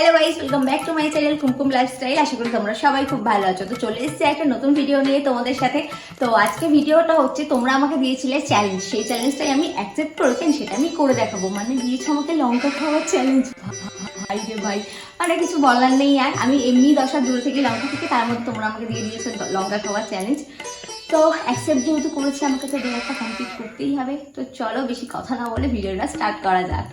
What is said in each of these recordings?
Hello guys, welcome back to my channel Kumkum lifestyle. আশা করি তোমরা সবাই খুব ভালো আছো। তো চলে এসেছি একটা নতুন ভিডিও নিয়ে তোমাদের সাথে। তো আজকে ভিডিওটা হচ্ছে, তোমরা আমাকে দিয়েছিলে চ্যালেঞ্জ, সেই চ্যালেঞ্জটাই আমি অ্যাকসেপ্ট করেছি, সেটা আমি করে দেখাবো। মানে দিয়েছো আমাকে লঙ্কা খাওয়ার চ্যালেঞ্জ। ভাই রে ভাই, মানে কিছু বলার নেই। আর আমি এমনি 10 হাত দূরে থেকে লঙ্কা থেকে, তার মধ্যে তোমরা আমাকে দিয়ে দিয়েছো লঙ্কা খাওয়ার চ্যালেঞ্জ। তো অ্যাকসেপ্ট যেহেতু করেছি, আমাকে তো একটা কমপ্লিট করতেই হবে। তো চলো বেশি কথা না বলে ভিডিওটা স্টার্ট করা যাক।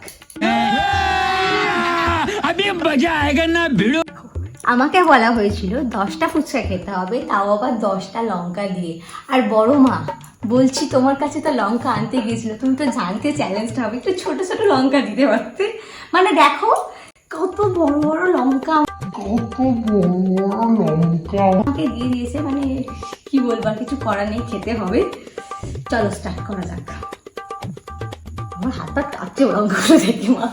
আমাকে বলা হয়েছিল 10টা ফুচকা খেতে হবে, তাও আবার 10টা লঙ্কা দিয়ে। আর বড় মা বলছি, তোমার কাছে তো লঙ্কা আনতে গিয়েছিল, তুমি তো জানতে চ্যালেঞ্জটা হবে, একটু ছোট ছোট লঙ্কা দিতে পারতে। মানে দেখো কত বড় বড় লঙ্কা আমাকে দিয়ে দিয়েছে। মানে কি বলবো, আর কিছু করার নেই, খেতে হবে। চলো স্টার্ট করা যাক। আমার হাত পা কাঁপছে লঙ্কাগুলো দেখে। মা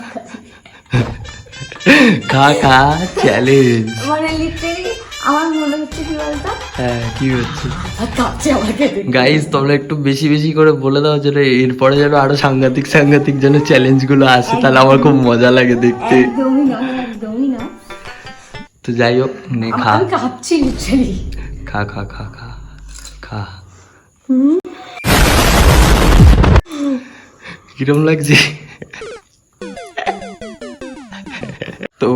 খা খা চ্যালেঞ্জ। মানে লিটারালি আমার মনে হচ্ছে কি বলতো, হ্যাঁ কি হচ্ছে কাঁপছে আমাকে। গাইস তোমরা একটু বেশি বেশি করে বলে দাও, যেন এরপরে যেন আরো সাংঘাতিক সাংঘাতিক যেন চ্যালেঞ্জ গুলো আসে, তাহলে আমার খুব মজা লাগে দেখতে। একদমই না, একদমই না। তো যাই হোক, নে খা। আমি কাঁপছি লিটারালি। খা খা খা খা খা। কিরম লাগছে? তো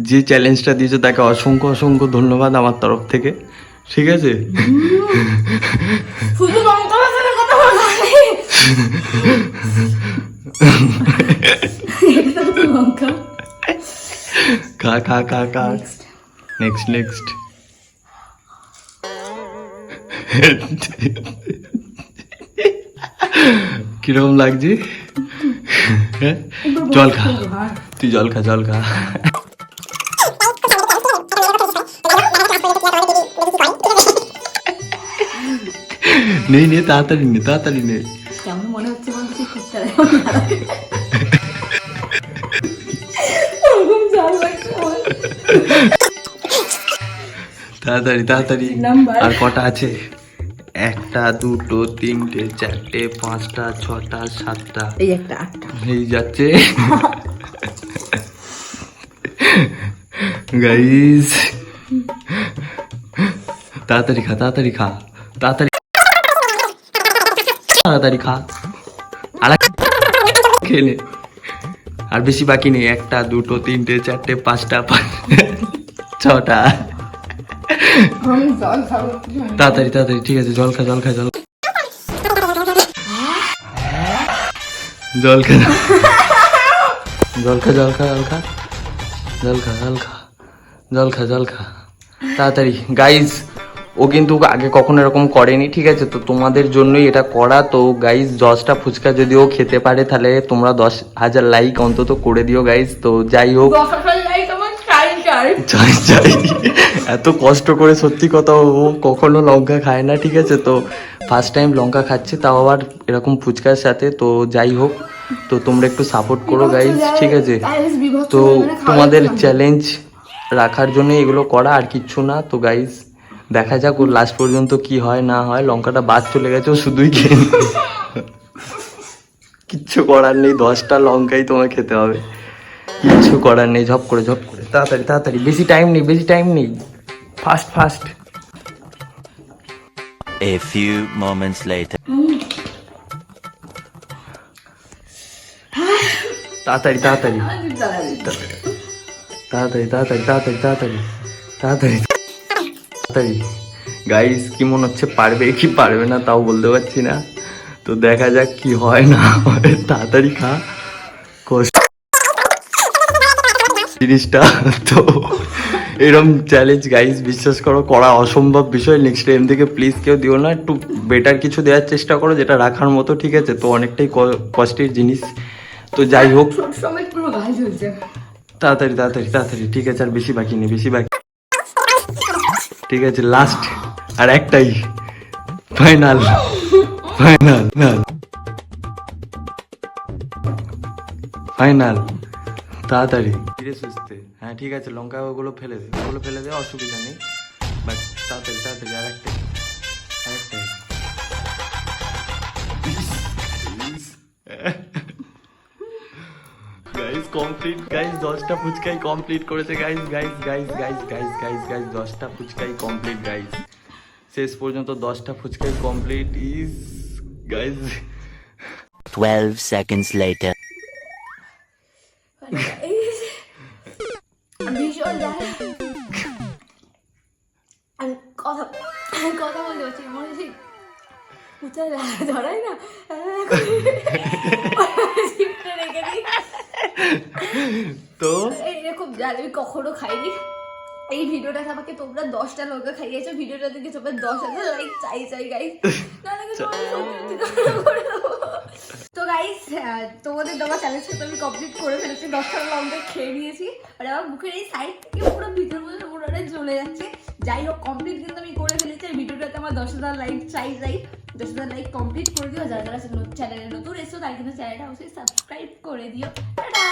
যে চ্যালেঞ্জটা দিয়েছে তাকে অসংখ্য অসংখ্য ধন্যবাদ আমার তরফ থেকে, ঠিক আছে? শুধু লঙ্কা বাজারে কথা বলা লঙ্কা। খা খা খা খা। Next next. কিরকম লাগছে? জল খা, তুই জল খা, জল খা। নেই নে, তাড়াতাড়ি নে, তাড়াতাড়ি নে। কেমন মনে হচ্ছে বলতে, খুবটা তাড়াতাড়ি তাড়াতাড়ি। আর কটা আছে? 1টা 2টো 3টে 4টে 5টা 6টা 7টা, এই একটা 8টা এই যাচ্ছে। গাইস তাড়াতাড়ি খা, তাড়াতাড়ি খা, তাড়াতাড়ি তাড়াতাড়ি খা। আর খেয়ে নে, আর বেশি বাকি নেই। 1টা 2টো 3টে 4টে 5টা 6টা। তাড়াতাড়ি তাড়াতাড়ি, ঠিক আছে। জল খা, জল খা, জল জল খা, জল খা, জল খা, জল খা, জল খা, জল খা, জল খা, জল খা, তাড়াতাড়ি। গাইজ ও কিন্তু আগে কখনো এরকম করেনি, ঠিক আছে? তো তোমাদের জন্যই এটা করা। তো গাইজ 10টা ফুচকা যদি ও খেতে পারে, তাহলে তোমরা 10,000 লাইক অন্তত করে দিও গাইজ। তো যাই হোক, এত কষ্ট করে, সত্যি কথা, ও কখনো লঙ্কা খায় না, ঠিক আছে? তো ফার্স্ট টাইম লঙ্কা খাচ্ছে, তাও আবার এরকম ফুচকার সাথে। তো যাই হোক, তো তোমরা একটু সাপোর্ট করো গাইজ, ঠিক আছে? তো তোমাদের চ্যালেঞ্জ রাখার জন্য এগুলো করা, আর কিচ্ছু না। তো গাইজ দেখা যাক ওর লাস্ট পর্যন্ত কি হয় না হয়। লঙ্কাটা বাদ চলে গেছে, ও শুধুই খেয়ে কিচ্ছু করার নেই, 10টা লঙ্কাই তোমায় খেতে হবে, কিচ্ছু করার নেই। ঝপ করে ঝপ করে, তাড়াতাড়ি তাড়াতাড়ি, বেশি টাইম নেই, বেশি টাইম নেই, fast fast. A few moments later. তাড়াতাড়ি তাড়াতাড়ি তাড়াতাড়ি তাড়াতাড়ি তাড়াতাড়ি তাড়াতাড়ি তাড়াতাড়ি তাড়াতাড়ি। গাইস কি মনে হচ্ছে, পারবে কি পারবে না তাও বলতে পারছি না। তো দেখা যাক কি হয় না হয়। তাড়াতাড়ি খা জিনিসটা। তো এরকম চ্যালেঞ্জ গাইস বিশ্বাস করো করা অসম্ভব বিষয়। নেক্সট টাইম থেকে প্লিজ কেউ দিও না, একটু বেটার কিছু দেওয়ার চেষ্টা করো যেটা রাখার মতো, ঠিক আছে? তো অনেকটাই কষ্টের জিনিস। তো যাই হোক, তাড়াতাড়ি তাড়াতাড়ি তাড়াতাড়ি, ঠিক আছে? আর বেশি বাকি নেই, বেশি বাকি, ঠিক আছে? লাস্ট আর একটাই, ফাইনাল ফাইনাল ফাইনাল। তাড়াতাড়ি ধীরে সুস্থে। হ্যাঁ ঠিক আছে, লঙ্কা ওগুলো ফেলে দে, ওগুলো ফেলে দে, অসুবিধা নেই। বাট তাড়াতাড়ি তাড়াতাড়ি, আর একটাই, আরেকটাই। গাইস কমপ্লিট গাইস, 10টা ফুচকাই কমপ্লিট করেছে guys guys guys guys guys guys guys 10টা ফুচকাই কমপ্লিট গাইস, শেষ পর্যন্ত 10টা ফুচকাই complete is guys. 12 seconds later. ভীষণ জ্বালা। আমি কথা বলতে পারছি না, মনে হচ্ছে কোথায় ধরাই না রেখে দিই। তো এরকম জাল আমি কখনো খাইনি। এই ভিডিওটাতে আমাকে তোমরা 10টা লঙ্কা খাইয়েছো, ভিডিওটা দেখে তোমরা 10,000 লাইক চাই গাইস, তো গাইস তোমাদের দেওয়া চ্যালেঞ্জটা তো আমি কমপ্লিট করে ফেলেছি, 10টা লঙ্কা খেয়ে নিয়েছি, আর আমার মুখের এই সাইড থেকে পুরো ভিতর পর্যন্ত পুরোটা চলে যাচ্ছে। যাই হোক কমপ্লিট কিন্তু আমি করে ফেলেছি। ভিডিওটাতে আমার 10,000 লাইক চাই 10,000 লাইক কমপ্লিট করে দিও। যারা যারা চ্যানেলে নতুন এসো তারা কিন্তু চ্যানেলটা অবশ্যই সাবস্ক্রাইব করে দিও। টাটা।